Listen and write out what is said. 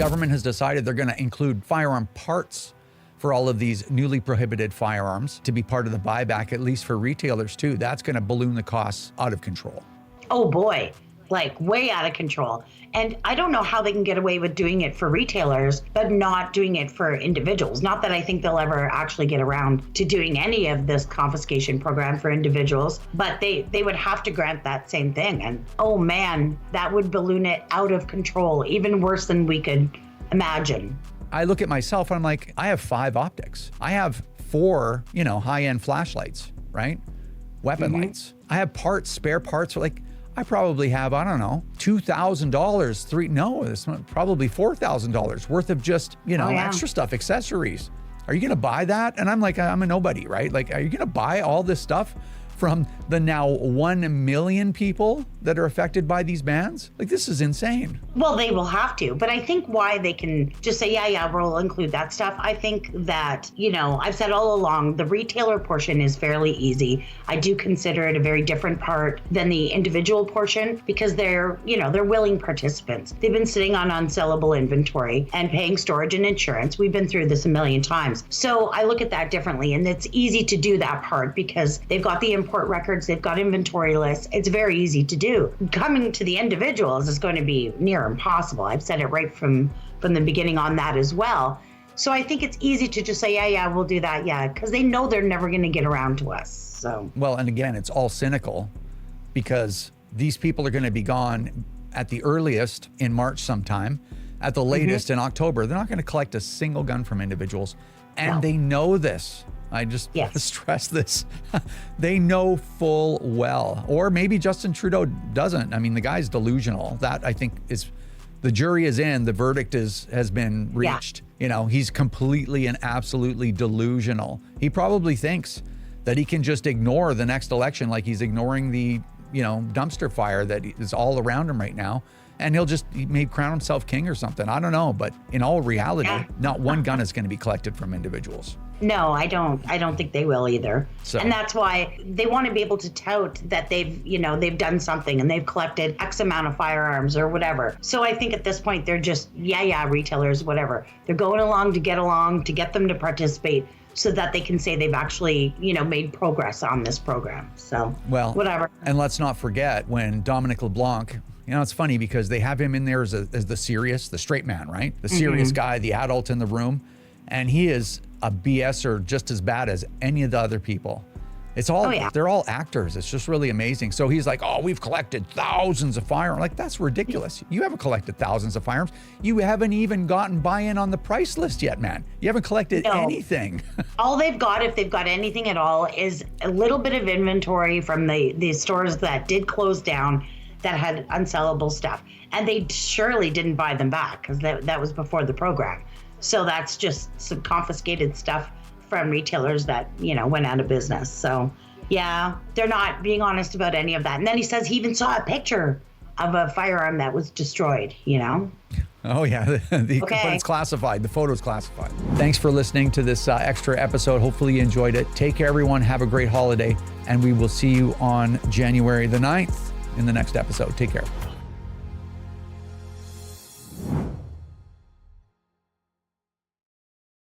government has decided they're going to include firearm parts for all of these newly prohibited firearms to be part of the buyback, at least for retailers too. That's going to balloon the costs out of control. Oh boy, like way out of control. And I don't know how they can get away with doing it for retailers, but not doing it for individuals. Not that I think they'll ever actually get around to doing any of this confiscation program for individuals, but they would have to grant that same thing. And oh man, that would balloon it out of control, even worse than we could imagine. I look at myself and I'm like, I have 5 optics. I have 4, high-end flashlights, right? Weapon lights. I have parts, spare parts. Like, I probably have, I don't know, $2,000, it's probably $4,000 worth of just, extra stuff, accessories. Are you gonna buy that? And I'm like, I'm a nobody, right? Like, are you gonna buy all this stuff from the now 1 million people that are affected by these bans? Like, this is insane. Well, they will have to, but I think why they can just say, yeah, we'll include that stuff. I think that, I've said all along, the retailer portion is fairly easy. I do consider it a very different part than the individual portion because they're willing participants. They've been sitting on unsellable inventory and paying storage and insurance. We've been through this a million times. So I look at that differently, and it's easy to do that part because they've got the import records, they've got inventory lists. It's very easy to do. Coming to the individuals is going to be near impossible. I've said it right from the beginning on that as well. So I think it's easy to just say, yeah, we'll do that, because they know they're never going to get around to us. So well, and again, it's all cynical because these people are going to be gone at the earliest in March sometime, at the latest in October. They're not going to collect a single gun from individuals, and they know this. I just stress this. They know full well, or maybe Justin Trudeau doesn't. I mean, the guy's delusional. That I think is, the jury is in, the verdict has been reached. He's completely and absolutely delusional. He probably thinks that he can just ignore the next election like he's ignoring the, dumpster fire that is all around him right now. And he may crown himself king or something. I don't know. But in all reality, not one gun is going to be collected from individuals. No, I don't think they will either. So, and that's why they want to be able to tout that they've done something and they've collected X amount of firearms or whatever. So I think at this point, they're just, retailers, whatever. They're going along to get them to participate so that they can say they've actually, made progress on this program. So, whatever. And let's not forget when Dominic LeBlanc, it's funny because they have him in there as the serious, the straight man, right? The serious guy, the adult in the room. And he is a BSer just as bad as any of the other people. It's all, they're all actors. It's just really amazing. So he's like, we've collected thousands of firearms. Like, that's ridiculous. You haven't collected thousands of firearms. You haven't even gotten buy-in on the price list yet, man. You haven't collected anything. All they've got, if they've got anything at all, is a little bit of inventory from the stores that did close down that had unsellable stuff. And they surely didn't buy them back because that was before the program. So that's just some confiscated stuff from retailers that, went out of business. So, they're not being honest about any of that. And then he says he even saw a picture of a firearm that was destroyed, Oh, yeah. But it's classified. The photo's classified. Thanks for listening to this extra episode. Hopefully you enjoyed it. Take care, everyone. Have a great holiday. And we will see you on January the 9th in the next episode. Take care.